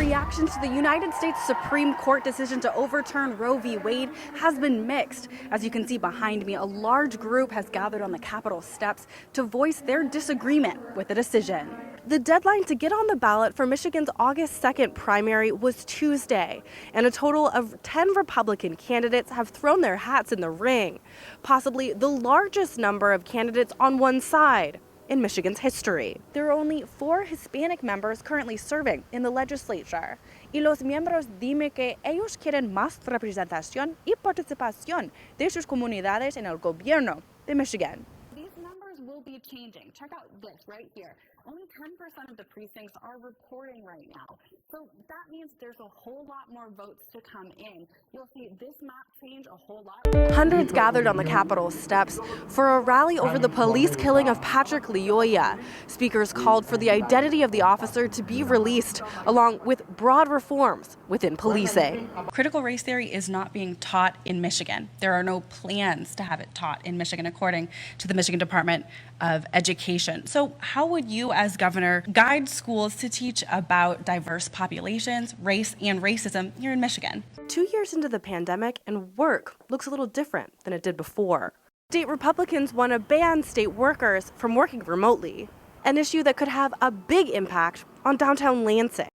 reaction to the United States Supreme Court decision to overturn Roe v. Wade has been mixed. As you can see behind me, a large group has gathered on the Capitol steps to voice their disagreement with the decision. The deadline to get on the ballot for Michigan's August 2nd primary was Tuesday, and a total of 10 Republican candidates have thrown their hats in the ring, possibly the largest number of candidates on one side in Michigan's history. There are only 4 Hispanic members currently serving in the legislature. Y los miembros dime que ellos quieren más representación y participación de sus comunidades en el gobierno de Michigan. These numbers will be changing. Check out this right here. Only 10% of the precincts are reporting right now. So that means there's a whole lot more votes to come in. You'll see this map change a whole lot. Hundreds gathered on the Capitol steps for a rally over the police killing of Patrick Lyoya. Speakers called for the identity of the officer to be released, along with broad reforms within policing. Critical race theory is not being taught in Michigan. There are no plans to have it taught in Michigan, according to the Michigan Department of Education. So how would you, as governor, guide schools to teach about diverse populations, race, and racism here in Michigan? 2 years into the pandemic, and work looks a little different than it did before. State Republicans want to ban state workers from working remotely, an issue that could have a big impact on downtown Lansing.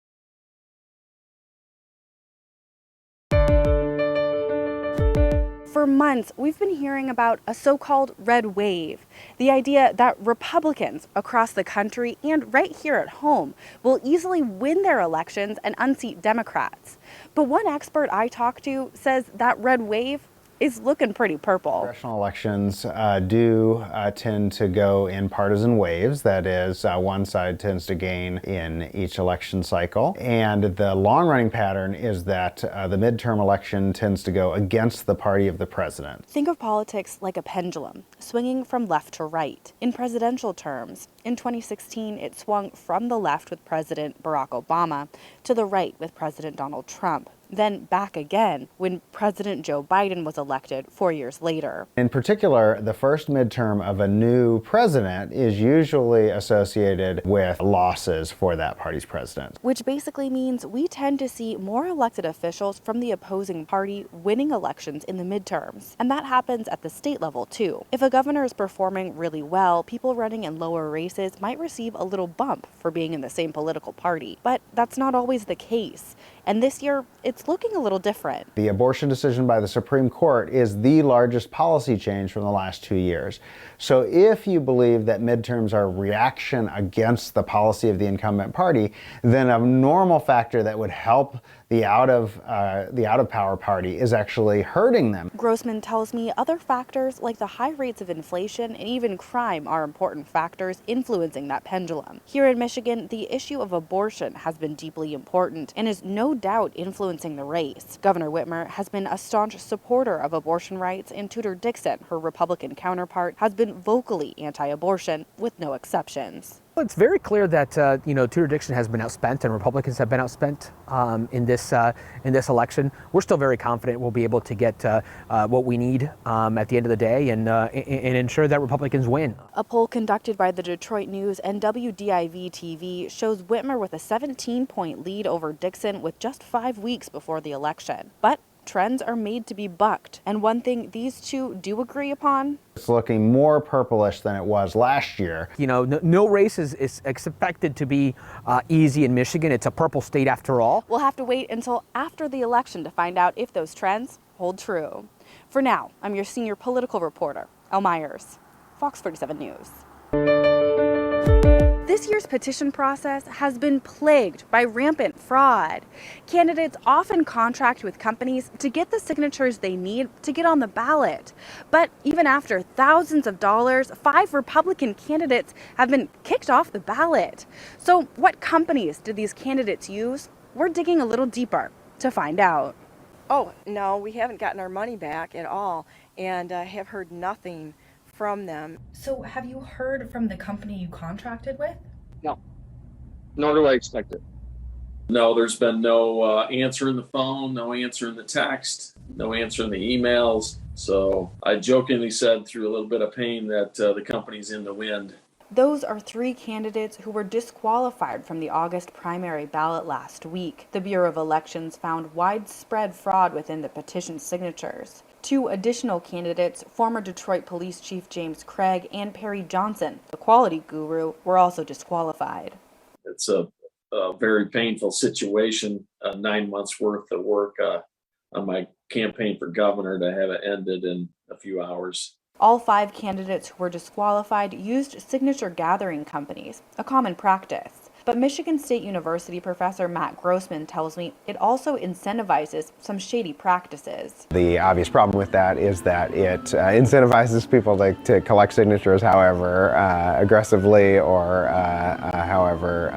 For months, we've been hearing about a so-called red wave, the idea that Republicans across the country and right here at home will easily win their elections and unseat Democrats. But one expert I talked to says that red wave is looking pretty purple. Congressional elections do tend to go in partisan waves. That is, one side tends to gain in each election cycle. And the long-running pattern is that the midterm election tends to go against the party of the president. Think of politics like a pendulum, swinging from left to right. In presidential terms, in 2016, it swung from the left with President Barack Obama to the right with President Donald Trump, then back again when President Joe Biden was elected 4 years later. In particular, the first midterm of a new president is usually associated with losses for that party's president. Which basically means we tend to see more elected officials from the opposing party winning elections in the midterms. And that happens at the state level too. If a governor is performing really well, people running in lower races might receive a little bump for being in the same political party. But that's not always the case. And this year, it's looking a little different. The abortion decision by the Supreme Court is the largest policy change from the last 2 years. So if you believe that midterms are a reaction against the policy of the incumbent party, then a normal factor that would help the out of power party is actually hurting them. Grossman tells me other factors like the high rates of inflation and even crime are important factors influencing that pendulum. Here in Michigan, the issue of abortion has been deeply important and is no doubt influencing the race. Governor Whitmer has been a staunch supporter of abortion rights, and Tudor Dixon, her Republican counterpart, has been vocally anti-abortion with no exceptions. Well, it's very clear that Tudor Dixon has been outspent and Republicans have been outspent in this election. We're still very confident we'll be able to get what we need at the end of the day and ensure that Republicans win. A poll conducted by the Detroit News and WDIV-TV shows Whitmer with a 17-point lead over Dixon with just 5 weeks before the election. But trends are made to be bucked, and one thing these two do agree upon: it's looking more purplish than it was last year. You know, no race is expected to be easy in Michigan. It's a purple state after all. We'll have to wait until after the election to find out if those trends hold true. For now, I'm your senior political reporter, Elle Meyers, Fox 47 News. This year's petition process has been plagued by rampant fraud. Candidates often contract with companies to get the signatures they need to get on the ballot. But even after thousands of dollars, 5 Republican candidates have been kicked off the ballot. So what companies did these candidates use? We're digging a little deeper to find out. Oh, no, we haven't gotten our money back at all, and have heard nothing from them. So have you heard from the company you contracted with? No, nor do I expect it. No, there's been no answer in the phone, no answer in the text, no answer in the emails. So I jokingly said through a little bit of pain that the company's in the wind. Those are 3 candidates who were disqualified from the August primary ballot last week. The Bureau of Elections found widespread fraud within the petition signatures. 2 additional candidates, former Detroit Police Chief James Craig and Perry Johnson, the quality guru, were also disqualified. It's a very painful situation, 9 months worth of work on my campaign for governor to have it ended in a few hours. All 5 candidates who were disqualified used signature gathering companies, a common practice. But Michigan State University professor Matt Grossman tells me it also incentivizes some shady practices. The obvious problem with that is that it incentivizes people to collect signatures however aggressively or however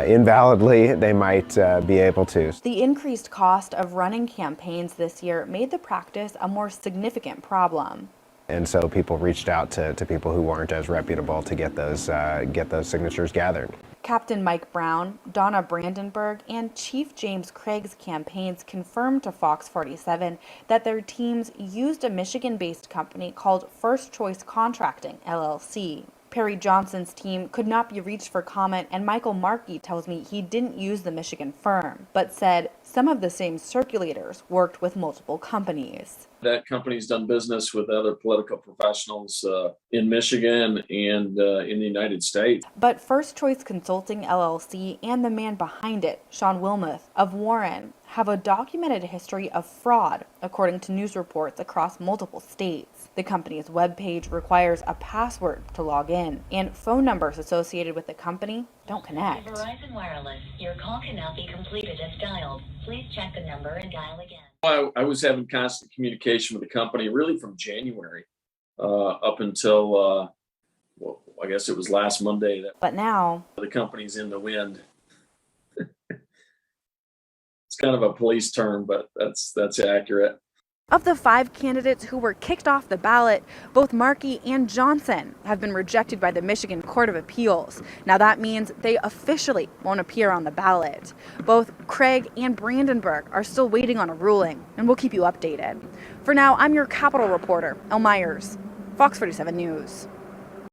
invalidly they might be able to. The increased cost of running campaigns this year made the practice a more significant problem. And so people reached out to people who weren't as reputable to get those signatures gathered. Captain Mike Brown, Donna Brandenburg, and Chief James Craig's campaigns confirmed to Fox 47 that their teams used a Michigan-based company called First Choice Contracting, LLC. Perry Johnson's team could not be reached for comment, and Michael Markey tells me he didn't use the Michigan firm, but said some of the same circulators worked with multiple companies. That company's done business with other political professionals in Michigan and in the United States. But First Choice Consulting LLC and the man behind it, Sean Wilmoth of Warren, have a documented history of fraud, according to news reports across multiple states. The company's webpage requires a password to log in, and phone numbers associated with the company don't connect. Verizon Wireless, your call cannot be completed as dialed. Please check the number and dial again. I was having constant communication with the company really from January up until, well, I guess it was last Monday that But now the company's in the wind. It's kind of a police term, but that's accurate. of the 5 candidates who were kicked off the ballot, both Markey and Johnson have been rejected by the Michigan Court of Appeals. Now that means they officially won't appear on the ballot. Both Craig and Brandenburg are still waiting on a ruling, and we'll keep you updated. For now, I'm your Capitol reporter, Elle Meyers, Fox 47 News.